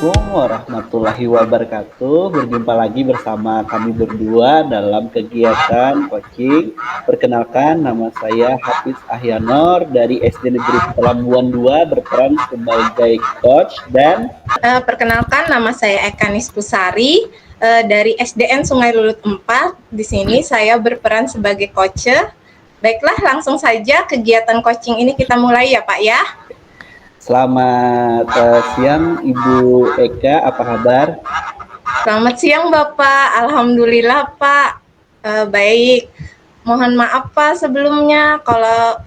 Assalamualaikum warahmatullahi wabarakatuh. Berjumpa lagi bersama kami berdua dalam kegiatan coaching. Perkenalkan, nama saya Hafiz Ahyanor dari SD Negeri Pelabuhan 2 berperan sebagai coach dan Perkenalkan, nama saya Eka Nispusari dari SDN Sungai Lulut 4. Di sini saya berperan sebagai coach. Baiklah, langsung saja kegiatan coaching ini kita mulai ya Pak ya. selamat siang Ibu Eka, apa kabar? Selamat siang Bapak, Alhamdulillah Pak. Baik, mohon maaf Pak sebelumnya kalau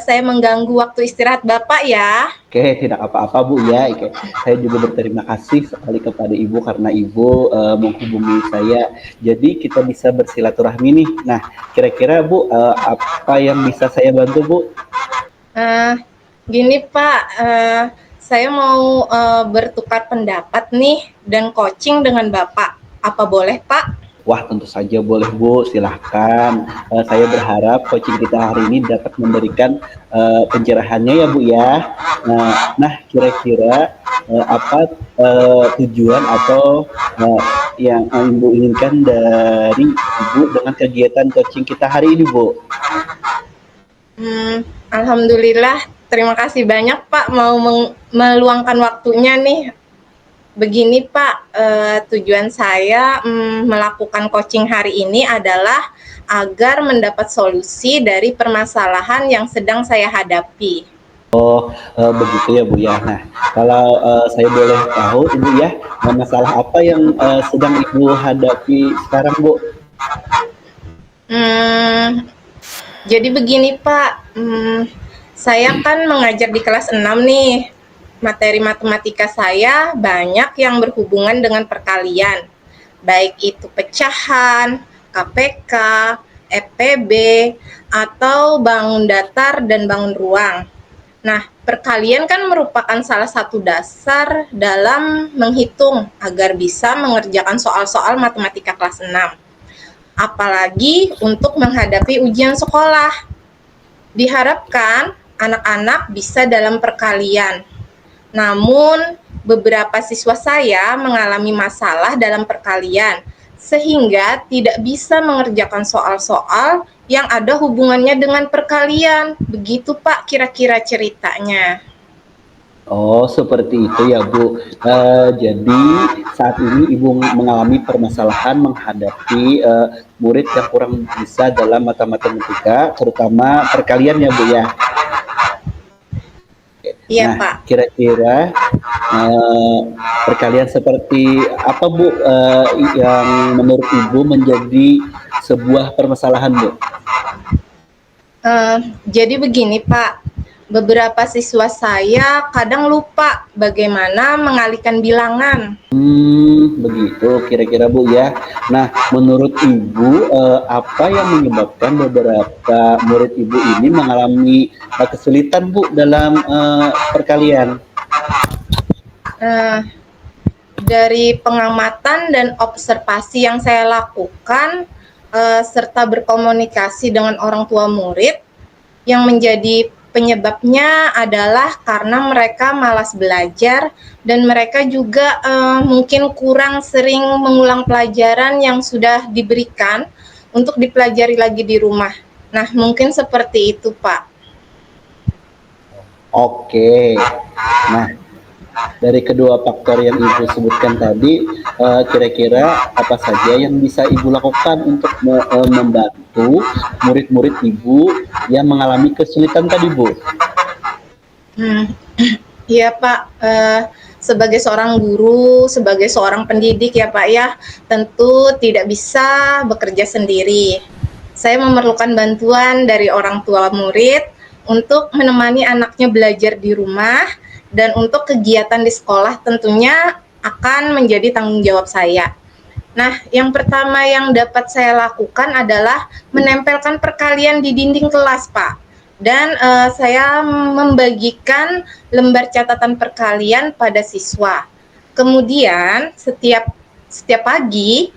saya mengganggu waktu istirahat Bapak ya. Oke, tidak apa-apa Bu ya. Oke. Saya juga berterima kasih sekali kepada Ibu karena Ibu menghubungi saya. Jadi kita bisa bersilaturahmi nih. Nah, kira-kira Bu, apa yang bisa saya bantu Bu? Gini Pak, saya mau bertukar pendapat nih dan coaching dengan Bapak. Apa boleh Pak? Wah, tentu saja boleh Bu, silahkan. Saya berharap coaching kita hari ini dapat memberikan pencerahannya ya Bu ya. Nah, kira-kira apa tujuan atau yang Ibu inginkan dari Ibu dengan kegiatan coaching kita hari ini Bu? Alhamdulillah, terima kasih banyak Pak mau meluangkan waktunya nih. Begini Pak, tujuan saya melakukan coaching hari ini adalah agar mendapat solusi dari permasalahan yang sedang saya hadapi. Begitu ya Bu ya. Nah, kalau saya boleh tahu Ibu ya, masalah apa yang sedang Ibu hadapi sekarang Bu? Jadi begini Pak, saya kan mengajar di kelas 6 nih. Materi matematika saya banyak yang berhubungan dengan perkalian, baik itu pecahan, KPK, FPB, atau bangun datar dan bangun ruang. Nah, perkalian kan merupakan salah satu dasar dalam menghitung agar bisa mengerjakan soal-soal matematika kelas 6. Apalagi untuk menghadapi ujian sekolah. Diharapkan anak-anak bisa dalam perkalian. Namun, beberapa siswa saya mengalami masalah dalam perkalian, sehingga tidak bisa mengerjakan soal-soal yang ada hubungannya dengan perkalian. Begitu Pak kira-kira ceritanya. Oh, seperti itu ya Bu. Jadi saat ini Ibu mengalami permasalahan menghadapi murid yang kurang bisa dalam matematika, terutama perkalian ya Bu ya. Iya Nah, Pak. kira-kira perkalian seperti apa Bu yang menurut Ibu menjadi sebuah permasalahan Bu? Jadi begini Pak, beberapa siswa saya kadang lupa bagaimana mengalihkan bilangan. Begitu kira-kira Bu ya. Nah, menurut Ibu apa yang menyebabkan beberapa murid Ibu ini mengalami kesulitan Bu dalam perkalian? Dari pengamatan dan observasi yang saya lakukan serta berkomunikasi dengan orang tua murid, yang menjadi penyebabnya adalah karena mereka malas belajar dan mereka juga mungkin kurang sering mengulang pelajaran yang sudah diberikan untuk dipelajari lagi di rumah. Nah, mungkin seperti itu, Pak. Oke. Nah, dari kedua faktor yang Ibu sebutkan tadi, kira-kira apa saja yang bisa Ibu lakukan untuk membantu murid-murid Ibu yang mengalami kesulitan tadi, Bu? Iya Pak, sebagai seorang guru, sebagai seorang pendidik ya Pak ya, tentu tidak bisa bekerja sendiri. Saya memerlukan bantuan dari orang tua murid untuk menemani anaknya belajar di rumah, dan untuk kegiatan di sekolah tentunya akan menjadi tanggung jawab saya. Nah, yang pertama yang dapat saya lakukan adalah menempelkan perkalian di dinding kelas, Pak. Dan saya membagikan lembar catatan perkalian pada siswa. Kemudian setiap pagi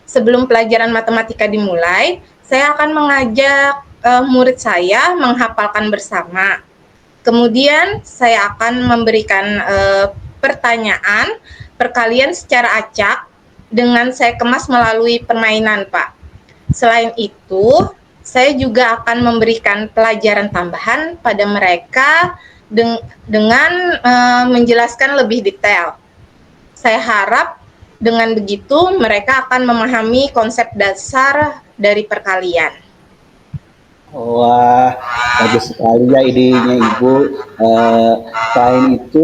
sebelum pelajaran matematika dimulai, saya akan mengajak murid saya menghafalkan bersama. Kemudian saya akan memberikan pertanyaan, perkalian secara acak dengan saya kemas melalui permainan, Pak. Selain itu, saya juga akan memberikan pelajaran tambahan pada mereka dengan menjelaskan lebih detail. Saya harap dengan begitu mereka akan memahami konsep dasar dari perkalian. Wah, bagus sekali ya idenya Ibu. Selain itu,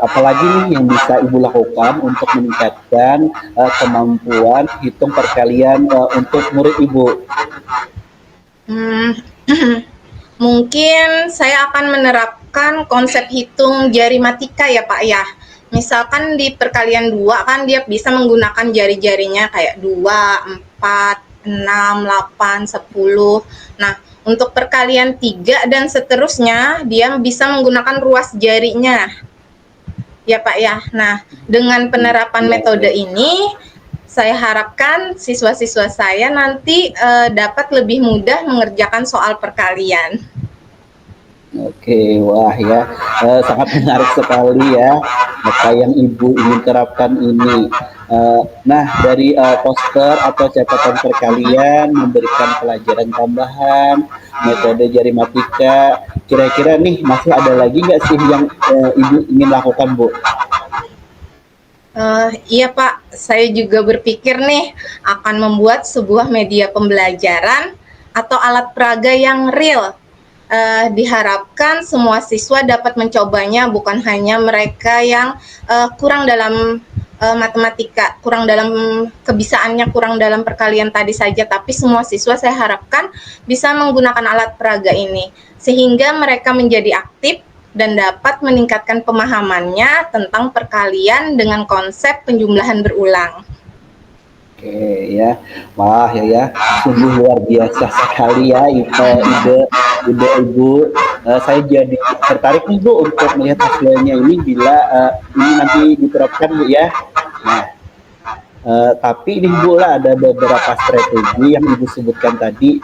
apalagi nih yang bisa Ibu lakukan untuk meningkatkan kemampuan hitung perkalian untuk murid Ibu? Hmm, Mungkin saya akan menerapkan konsep hitung jari matika ya Pak ya. Misalkan di perkalian 2 kan dia bisa menggunakan jari-jarinya kayak 2, 4, 6, 8, 10. Nah, untuk perkalian 3 dan seterusnya dia bisa menggunakan ruas jarinya. Ya Pak ya. Nah, dengan penerapan metode ini saya harapkan siswa-siswa saya nanti dapat lebih mudah mengerjakan soal perkalian. Oke, wah ya, sangat menarik sekali ya apa yang Ibu ingin terapkan ini. Nah, dari poster atau catatan perkalian memberikan pelajaran tambahan, metode jari matika, kira-kira nih masih ada lagi nggak sih yang Ibu ingin lakukan, Bu? Iya Pak, saya juga berpikir nih akan membuat sebuah media pembelajaran atau alat peraga yang real. Diharapkan semua siswa dapat mencobanya, bukan hanya mereka yang kurang dalam matematika, kurang dalam kebisaannya, kurang dalam perkalian tadi saja, tapi semua siswa saya harapkan bisa menggunakan alat peraga ini, sehingga mereka menjadi aktif dan dapat meningkatkan pemahamannya tentang perkalian dengan konsep penjumlahan berulang. Oke ya, wah ya, sungguh luar biasa sekali ya ide Ibu. Saya jadi tertarik nih Bu untuk melihat hasilnya ini bila ini nanti diterapkan Bu ya. Nah, tapi ini Bu lah ada beberapa strategi yang Ibu sebutkan tadi.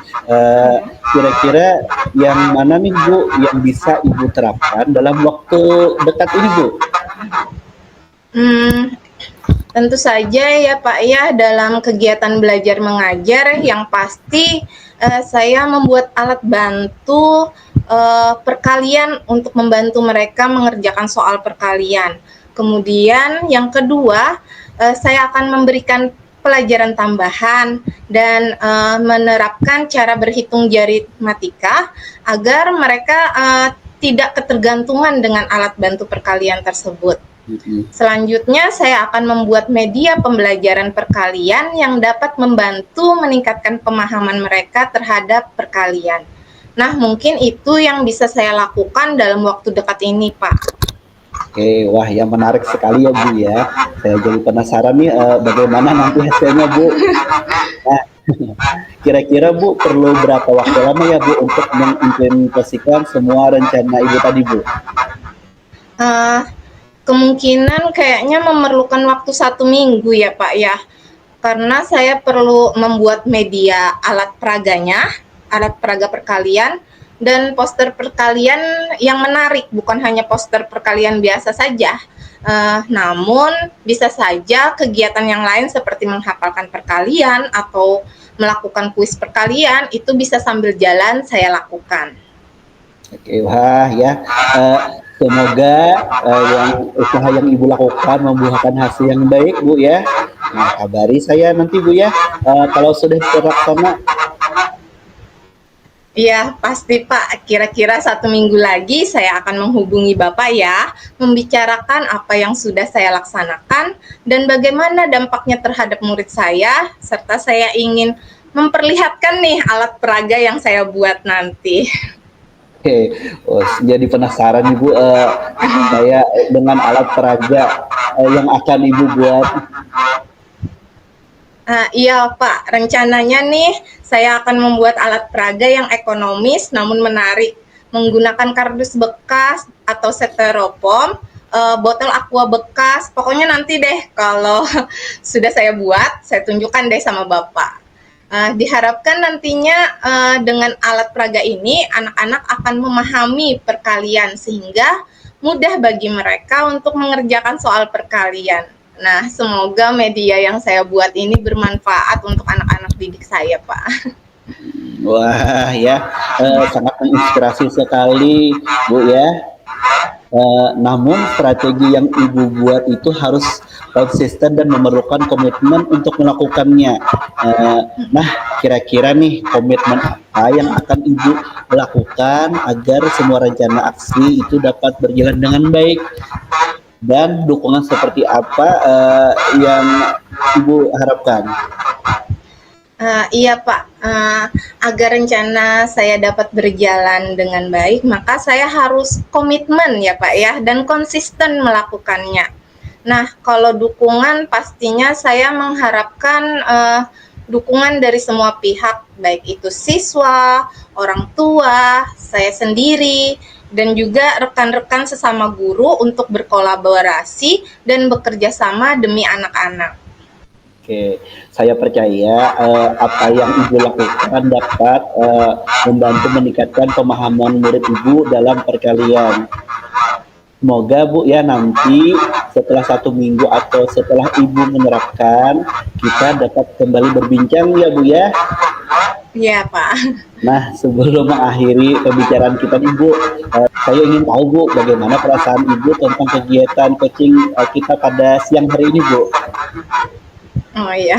Kira-kira yang mana nih Bu yang bisa Ibu terapkan dalam waktu dekat ini Bu? Hmm, Tentu saja ya Pak ya, dalam kegiatan belajar mengajar yang pasti saya membuat alat bantu perkalian untuk membantu mereka mengerjakan soal perkalian. Kemudian yang kedua, saya akan memberikan pelajaran tambahan dan menerapkan cara berhitung jari matika agar mereka tidak ketergantungan dengan alat bantu perkalian tersebut. Selanjutnya, saya akan membuat media pembelajaran perkalian yang dapat membantu meningkatkan pemahaman mereka terhadap perkalian. Nah, mungkin itu yang bisa saya lakukan dalam waktu dekat ini, Pak. Oke, wah yang menarik sekali ya Bu ya. Saya jadi penasaran nih bagaimana nanti hasilnya Bu. Nah, kira-kira Bu perlu berapa waktu lama ya Bu untuk mengimplementasikan semua rencana Ibu tadi Bu? Uh, Kemungkinan kayaknya memerlukan waktu 1 minggu ya Pak ya, karena saya perlu membuat media alat peraganya, alat peraga perkalian, dan poster perkalian yang menarik, bukan hanya poster perkalian biasa saja. Namun bisa saja kegiatan yang lain seperti menghafalkan perkalian atau melakukan kuis perkalian itu bisa sambil jalan saya lakukan. Oke, wah ya. Semoga yang usaha yang Ibu lakukan membuahkan hasil yang baik Bu ya. Nah, kabari saya nanti Bu ya. Kalau sudah terlaksana. Iya, pasti Pak. Kira-kira 1 minggu lagi saya akan menghubungi Bapak ya, membicarakan apa yang sudah saya laksanakan dan bagaimana dampaknya terhadap murid saya, serta saya ingin memperlihatkan nih alat peraga yang saya buat nanti. Oke, jadi penasaran Ibu. Saya dengan alat peraga yang akan Ibu buat. Iya Pak, rencananya nih saya akan membuat alat peraga yang ekonomis namun menarik, menggunakan kardus bekas atau styrofoam, botol aqua bekas, pokoknya nanti deh kalau sudah saya buat, saya tunjukkan deh sama Bapak. Diharapkan nantinya dengan alat peraga ini anak-anak akan memahami perkalian sehingga mudah bagi mereka untuk mengerjakan soal perkalian. Nah, semoga media yang saya buat ini bermanfaat untuk anak-anak didik saya, Pak. Wah ya, sangat menginspirasi sekali Bu ya. Namun strategi yang Ibu buat itu harus konsisten dan memerlukan komitmen untuk melakukannya. Nah, kira-kira nih komitmen apa yang akan Ibu lakukan agar semua rencana aksi itu dapat berjalan dengan baik? Dan dukungan seperti apa yang Ibu harapkan? Iya Pak, agar rencana saya dapat berjalan dengan baik, maka saya harus komitmen ya Pak ya, dan konsisten melakukannya. Nah, kalau dukungan pastinya saya mengharapkan dukungan dari semua pihak, baik itu siswa, orang tua, saya sendiri, dan juga rekan-rekan sesama guru untuk berkolaborasi dan bekerja sama demi anak-anak. Oke, saya percaya apa yang Ibu lakukan dapat membantu meningkatkan pemahaman murid Ibu dalam perkalian. Semoga Bu ya nanti setelah 1 minggu atau setelah Ibu menerapkan, kita dapat kembali berbincang ya Bu ya. Iya Pak. Nah, sebelum mengakhiri pembicaraan kita nih Bu, saya ingin tahu Bu, bagaimana perasaan Ibu tentang kegiatan coaching kita pada siang hari ini Bu? Oh iya,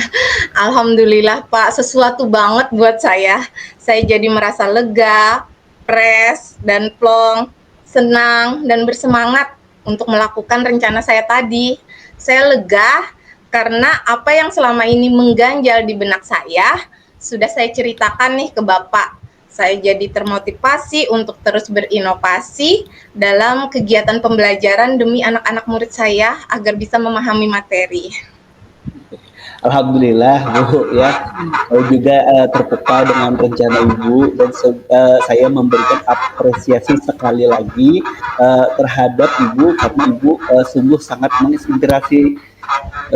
alhamdulillah Pak, sesuatu banget buat saya. Saya jadi merasa lega, fresh, dan plong, senang, dan bersemangat untuk melakukan rencana saya tadi. Saya lega karena apa yang selama ini mengganjal di benak saya, sudah saya ceritakan nih ke Bapak. Saya jadi termotivasi untuk terus berinovasi dalam kegiatan pembelajaran demi anak-anak murid saya agar bisa memahami materi. Alhamdulillah Bu ya, saya juga terpukau dengan rencana Ibu dan saya memberikan apresiasi sekali lagi terhadap Ibu karena Ibu sungguh sangat menginspirasi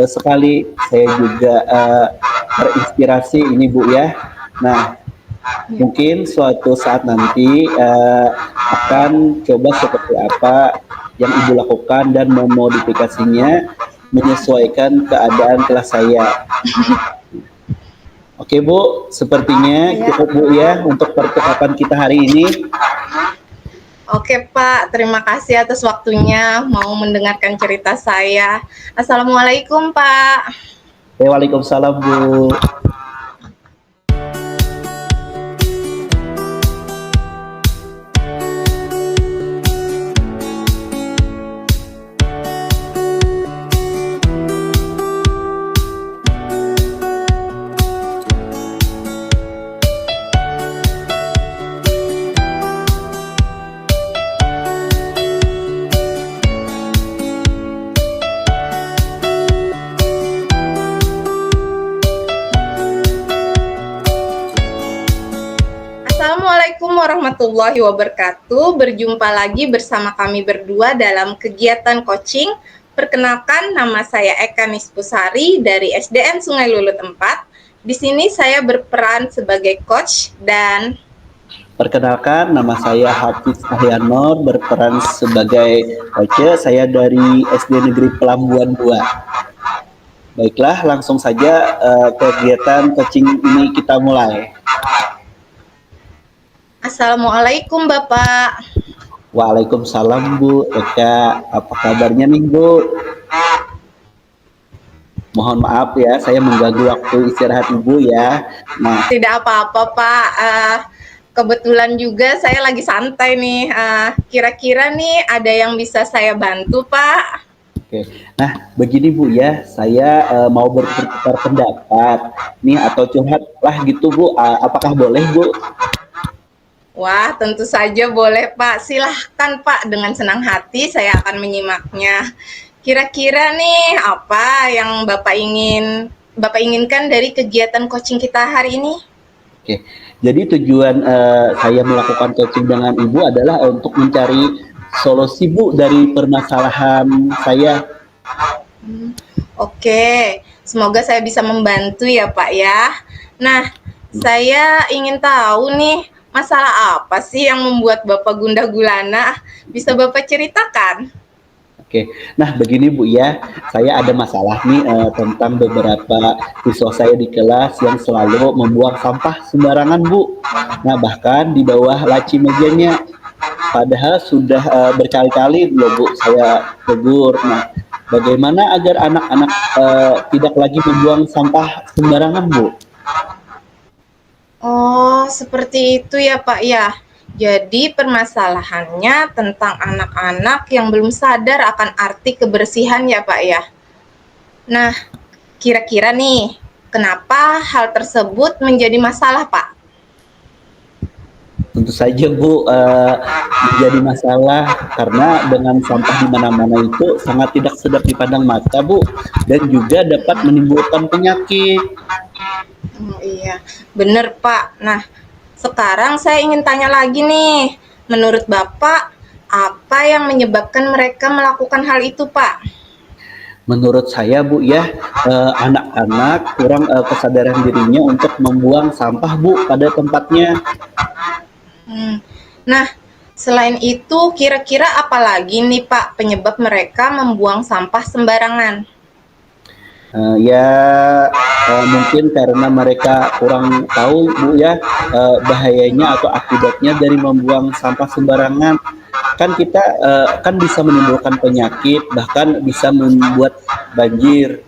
sekali. Saya juga terinspirasi ini Bu ya. Nah, mungkin suatu saat nanti akan coba seperti apa yang Ibu lakukan dan memodifikasinya menyesuaikan keadaan kelas saya. Oke Bu, sepertinya cukup Bu ya untuk percakapan kita hari ini. Oke Pak, terima kasih atas waktunya mau mendengarkan cerita saya. Assalamualaikum Pak. Waalaikumsalam Bu. Assalamualaikum warahmatullahi wabarakatuh. Berjumpa lagi bersama kami berdua dalam kegiatan coaching. Perkenalkan, nama saya Eka Nispusari dari SDN Sungai Lulut 4. Di sini saya berperan sebagai coach dan perkenalkan, nama saya Hafiz Ahyanor, berperan sebagai coach. Saya dari SD Negeri Pelambuan 2. Baiklah, langsung saja kegiatan coaching ini kita mulai. Assalamualaikum Bapak. Waalaikumsalam Bu Eka, apa kabarnya nih Bu? Mohon maaf ya, saya mengganggu waktu istirahat Ibu ya. Nah, tidak apa-apa Pak. Kebetulan juga saya lagi santai nih. Kira-kira nih ada yang bisa saya bantu Pak? Oke, nah begini Bu ya, saya mau bertukar pendapat nih atau curhat lah gitu Bu. Apakah boleh Bu? Wah, tentu saja boleh Pak. Silahkan Pak, dengan senang hati saya akan menyimaknya. Kira-kira nih apa yang Bapak inginkan dari kegiatan coaching kita hari ini? Oke, jadi tujuan saya melakukan coaching dengan Ibu adalah untuk mencari solusi Bu dari permasalahan saya. Oke, semoga saya bisa membantu ya Pak ya. Nah, saya ingin tahu nih, Masalah apa sih yang membuat Bapak gundah gulana? Bisa Bapak ceritakan? Oke, nah begini Bu ya, saya ada masalah nih tentang beberapa siswa saya di kelas yang selalu membuang sampah sembarangan Bu. Nah bahkan di bawah laci mejanya, padahal sudah berkali-kali loh Bu saya tegur. Nah bagaimana agar anak-anak tidak lagi membuang sampah sembarangan Bu? Oh, seperti itu ya Pak ya. Jadi permasalahannya tentang anak-anak yang belum sadar akan arti kebersihan ya Pak ya. Nah, kira-kira nih, kenapa hal tersebut menjadi masalah Pak? Tentu saja Bu menjadi masalah karena dengan sampah di mana-mana itu sangat tidak sedap dipandang mata Bu dan juga dapat menimbulkan penyakit. Oh iya, bener Pak. Nah, sekarang saya ingin tanya lagi nih. Menurut Bapak, apa yang menyebabkan mereka melakukan hal itu Pak? Menurut saya Bu ya anak-anak kurang kesadaran dirinya untuk membuang sampah Bu pada tempatnya. Hmm. Nah, selain itu, kira-kira apa lagi nih Pak penyebab mereka membuang sampah sembarangan? Ya mungkin karena mereka kurang tahu Bu ya bahayanya atau akibatnya dari membuang sampah sembarangan. Kan kita kan bisa menimbulkan penyakit, bahkan bisa membuat banjir.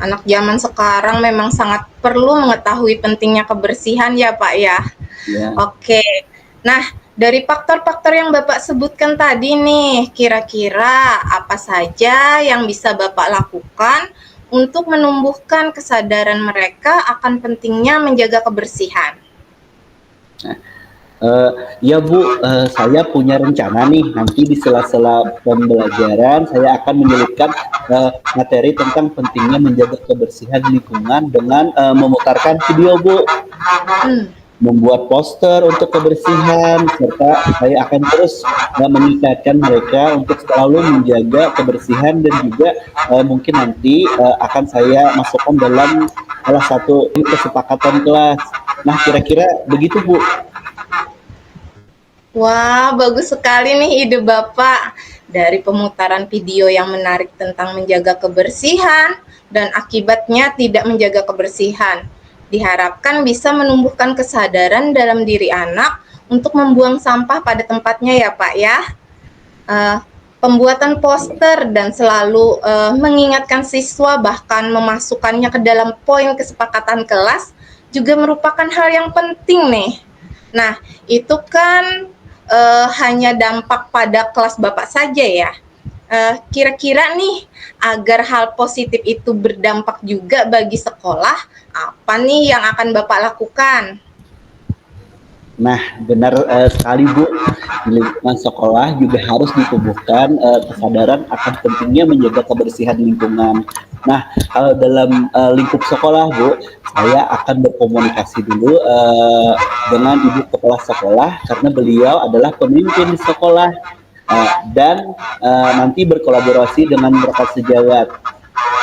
Anak zaman sekarang memang sangat perlu mengetahui pentingnya kebersihan ya Pak ya. Ya. Oke. Nah, dari faktor-faktor yang Bapak sebutkan tadi nih, kira-kira apa saja yang bisa Bapak lakukan untuk menumbuhkan kesadaran mereka akan pentingnya menjaga kebersihan? Ya Bu, saya punya rencana nih nanti di sela-sela pembelajaran saya akan menyelipkan materi tentang pentingnya menjaga kebersihan lingkungan dengan memutarkan video Bu, Hmm. membuat poster untuk kebersihan, serta saya akan terus meningkatkan mereka untuk selalu menjaga kebersihan dan juga mungkin nanti akan saya masukkan dalam salah satu kesepakatan kelas. Nah, kira-kira begitu Bu. Wah, bagus sekali nih ide Bapak. Dari pemutaran video yang menarik tentang menjaga kebersihan dan akibatnya tidak menjaga kebersihan. Diharapkan bisa menumbuhkan kesadaran dalam diri anak untuk membuang sampah pada tempatnya ya Pak ya. Eh, Pembuatan poster dan selalu mengingatkan siswa bahkan memasukkannya ke dalam poin kesepakatan kelas juga merupakan hal yang penting nih. Nah, itu kan hanya dampak pada kelas Bapak saja ya. Kira-kira nih, agar hal positif itu berdampak juga bagi sekolah, apa nih yang akan Bapak lakukan? Nah, benar sekali Bu, di lingkungan sekolah juga harus ditumbuhkan kesadaran akan pentingnya menjaga kebersihan lingkungan. Nah, dalam lingkup sekolah Bu, saya akan berkomunikasi dulu dengan ibu kepala sekolah karena beliau adalah pemimpin di sekolah dan nanti berkolaborasi dengan rekan sejawat.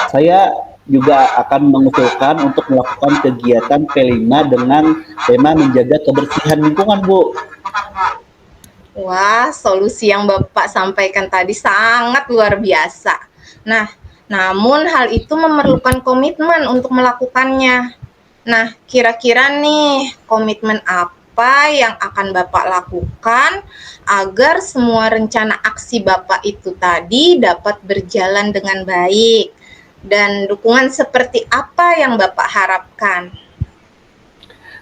Saya juga akan mengusulkan untuk melakukan kegiatan P5 dengan tema menjaga kebersihan lingkungan, Bu. Wah, solusi yang Bapak sampaikan tadi sangat luar biasa. Nah, namun hal itu memerlukan komitmen untuk melakukannya. Nah, kira-kira nih, komitmen apa yang akan Bapak lakukan agar semua rencana aksi Bapak itu tadi dapat berjalan dengan baik? Dan dukungan seperti apa yang Bapak harapkan?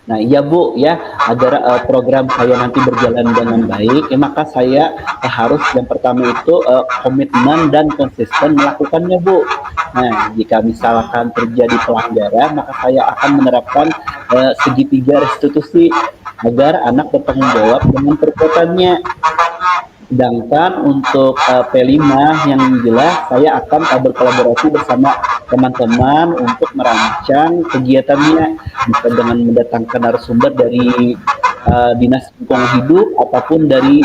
Nah, iya Bu, ya agar program saya nanti berjalan dengan baik, maka saya harus yang pertama itu komitmen dan konsisten melakukannya, Bu. Nah, jika misalkan terjadi pelanggaran, maka saya akan menerapkan segitiga restitusi agar anak bertanggung jawab dengan perbuatannya. Sedangkan untuk P5 yang jelas saya akan berkolaborasi bersama teman-teman untuk merancang kegiatannya, bisa dengan mendatangkan narasumber dari dinas lingkungan hidup ataupun dari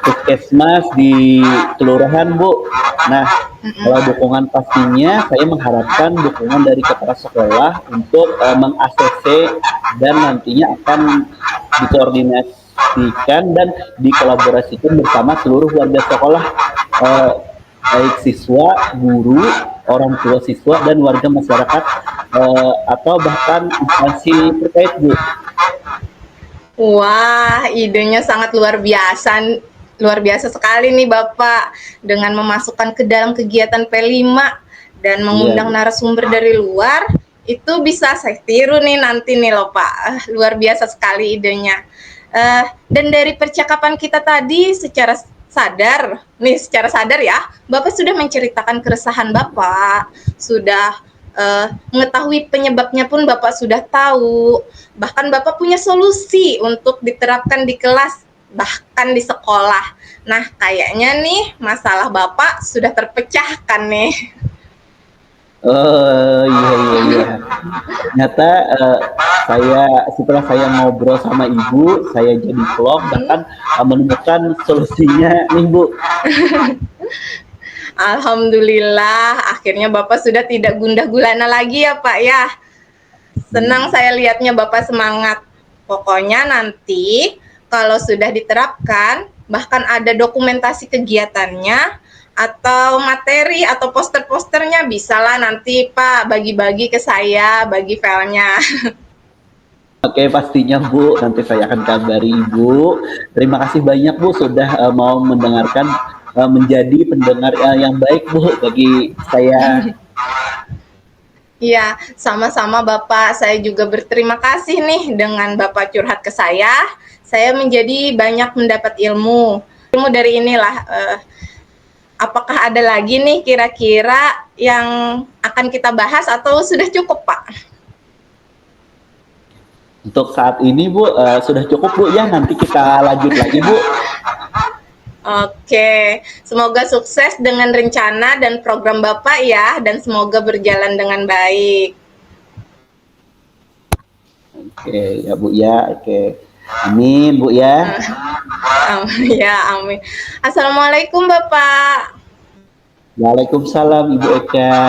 puskesmas di kelurahan, Bu. Nah, Mm-mm. kalau dukungan pastinya saya mengharapkan dukungan dari kepala sekolah untuk meng-ACC dan nantinya akan dikoordinasikan dan dikolaborasikan bersama seluruh warga sekolah, eh, baik siswa, guru, orang tua siswa dan warga masyarakat, atau bahkan instansi terkait, Bu. Wah, idenya sangat luar biasa sekali nih Bapak dengan memasukkan ke dalam kegiatan P5 dan Iya, mengundang Bu. narasumber dari luar. Itu bisa saya tiru nih nanti nih loh Pak. Luar biasa sekali idenya. Dan dari percakapan kita tadi secara sadar ya, Bapak sudah menceritakan keresahan Bapak, sudah mengetahui penyebabnya pun Bapak sudah tahu, bahkan Bapak punya solusi untuk diterapkan di kelas, bahkan di sekolah. Nah, kayaknya nih masalah Bapak sudah terpecahkan nih. Oh, iya, iya, iya. Ternyata saya setelah saya ngobrol sama ibu, saya jadi vlog bahkan menemukan solusinya nih, Bu. Alhamdulillah, akhirnya Bapak sudah tidak gundah gulana lagi ya Pak ya. Senang saya lihatnya Bapak semangat. Pokoknya nanti kalau sudah diterapkan, bahkan ada dokumentasi kegiatannya, atau materi atau poster-posternya, bisalah nanti Pak bagi-bagi ke saya, bagi filenya. Oke, pastinya Bu, nanti saya akan kabari Ibu. Terima kasih banyak Bu sudah mau mendengarkan, menjadi pendengar yang baik Bu bagi saya. Iya, sama-sama Bapak. Saya juga berterima kasih nih dengan Bapak curhat ke saya. Saya menjadi banyak mendapat ilmu. Ilmu dari inilah, apakah ada lagi nih kira-kira yang akan kita bahas atau sudah cukup, Pak? Untuk saat ini Bu, sudah cukup Bu ya, nanti kita lanjut lagi Bu. Oke, semoga sukses dengan rencana dan program Bapak ya, dan semoga berjalan dengan baik. Oke, ya Bu ya, oke. Amin Bu ya. Ya, amin. Assalamualaikum Bapak. Waalaikumsalam Ibu Eka.